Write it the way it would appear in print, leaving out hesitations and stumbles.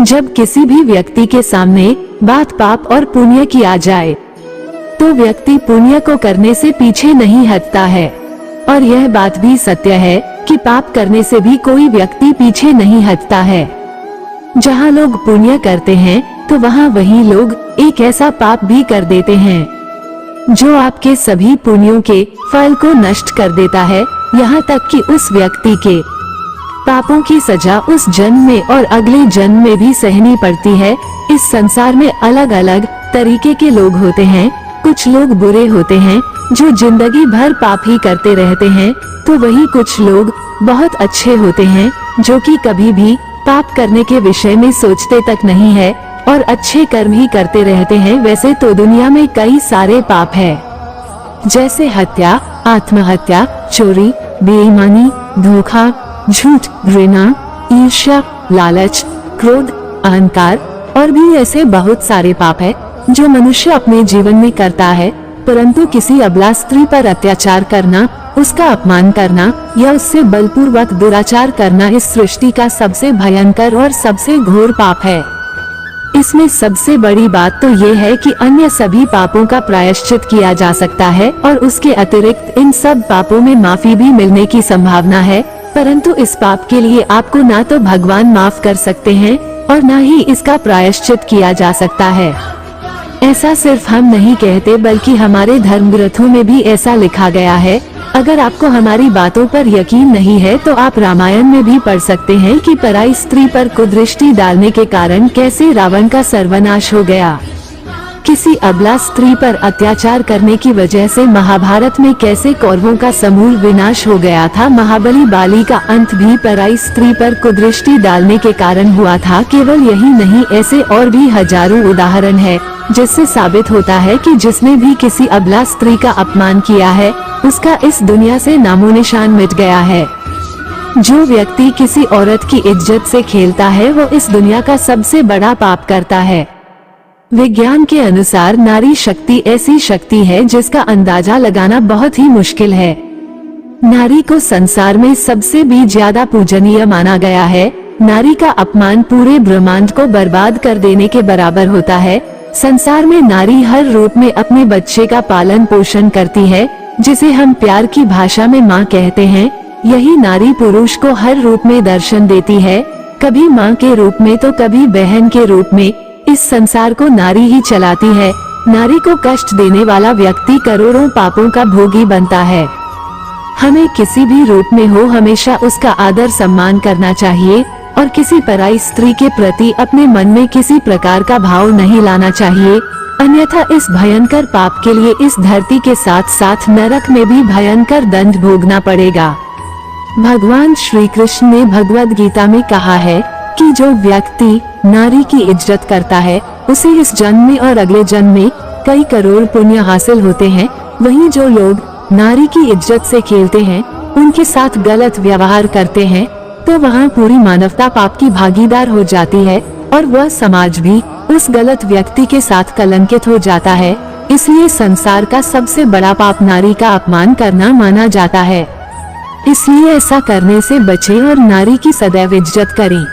जब किसी भी व्यक्ति के सामने बात पाप और पुण्य की आ जाए तो व्यक्ति पुण्य को करने से पीछे नहीं हटता है, और यह बात भी सत्य है कि पाप करने से भी कोई व्यक्ति पीछे नहीं हटता है। जहाँ लोग पुण्य करते हैं तो वहाँ वही लोग एक ऐसा पाप भी कर देते हैं जो आपके सभी पुण्यों के फल को नष्ट कर देता है, यहाँ तक कि उस व्यक्ति के पापों की सजा उस जन्म में और अगले जन्म में भी सहनी पड़ती है। इस संसार में अलग अलग तरीके के लोग होते हैं। कुछ लोग बुरे होते हैं जो जिंदगी भर पाप ही करते रहते हैं, तो वही कुछ लोग बहुत अच्छे होते हैं जो कि कभी भी पाप करने के विषय में सोचते तक नहीं है और अच्छे कर्म ही करते रहते हैं। वैसे तो दुनिया में कई सारे पाप है, जैसे हत्या, आत्महत्या, चोरी, बेईमानी, धोखा, झूठ, घृणा, ईर्ष्या, लालच, क्रोध, अहंकार और भी ऐसे बहुत सारे पाप है जो मनुष्य अपने जीवन में करता है। परंतु किसी अबला स्त्री पर अत्याचार करना, उसका अपमान करना या उससे बलपूर्वक दुराचार करना इस सृष्टि का सबसे भयंकर और सबसे घोर पाप है। इसमें सबसे बड़ी बात तो ये है कि अन्य सभी पापों का प्रायश्चित किया जा सकता है और उसके अतिरिक्त इन सब पापों में माफी भी मिलने की संभावना है, परंतु इस पाप के लिए आपको ना तो भगवान माफ कर सकते हैं और ना ही इसका प्रायश्चित किया जा सकता है। ऐसा सिर्फ हम नहीं कहते बल्कि हमारे धर्म ग्रंथों में भी ऐसा लिखा गया है। अगर आपको हमारी बातों पर यकीन नहीं है तो आप रामायण में भी पढ़ सकते हैं कि पराई स्त्री पर कुदृष्टि डालने के कारण कैसे रावण का सर्वनाश हो गया। किसी अबला स्त्री पर अत्याचार करने की वजह से महाभारत में कैसे कौरवों का समूल विनाश हो गया था। महाबली बाली का अंत भी पराई स्त्री पर कुदृष्टि डालने के कारण हुआ था। केवल यही नहीं, ऐसे और भी हजारों उदाहरण है जिससे साबित होता है कि जिसने भी किसी अबला स्त्री का अपमान किया है उसका इस दुनिया से नामो निशान मिट गया है। जो व्यक्ति किसी औरत की इज्जत से खेलता है वो इस दुनिया का सबसे बड़ा पाप करता है। विज्ञान के अनुसार नारी शक्ति ऐसी शक्ति है जिसका अंदाजा लगाना बहुत ही मुश्किल है। नारी को संसार में सबसे भी ज्यादा पूजनीय माना गया है। नारी का अपमान पूरे ब्रह्मांड को बर्बाद कर देने के बराबर होता है। संसार में नारी हर रूप में अपने बच्चे का पालन पोषण करती है, जिसे हम प्यार की भाषा में माँ कहते हैं। यही नारी पुरुष को हर रूप में दर्शन देती है, कभी माँ के रूप में तो कभी बहन के रूप में। इस संसार को नारी ही चलाती है। नारी को कष्ट देने वाला व्यक्ति करोड़ों पापों का भोगी बनता है। हमें किसी भी रूप में हो हमेशा उसका आदर सम्मान करना चाहिए और किसी पराई स्त्री के प्रति अपने मन में किसी प्रकार का भाव नहीं लाना चाहिए, अन्यथा इस भयंकर पाप के लिए इस धरती के साथ साथ नरक में भी भयंकर दंड भोगना पड़ेगा। भगवान श्री कृष्ण ने भगवद गीता में कहा है कि जो व्यक्ति नारी की इज्जत करता है उसे इस जन्म में और अगले जन्म में कई करोड़ पुण्य हासिल होते हैं। वहीं जो लोग नारी की इज्जत से खेलते हैं, उनके साथ गलत व्यवहार करते हैं, तो वहाँ पूरी मानवता पाप की भागीदार हो जाती है और वह समाज भी उस गलत व्यक्ति के साथ कलंकित हो जाता है। इसलिए संसार का सबसे बड़ा पाप नारी का अपमान करना माना जाता है। इसलिए ऐसा करने से बचें और नारी की सदैव इज्जत करें।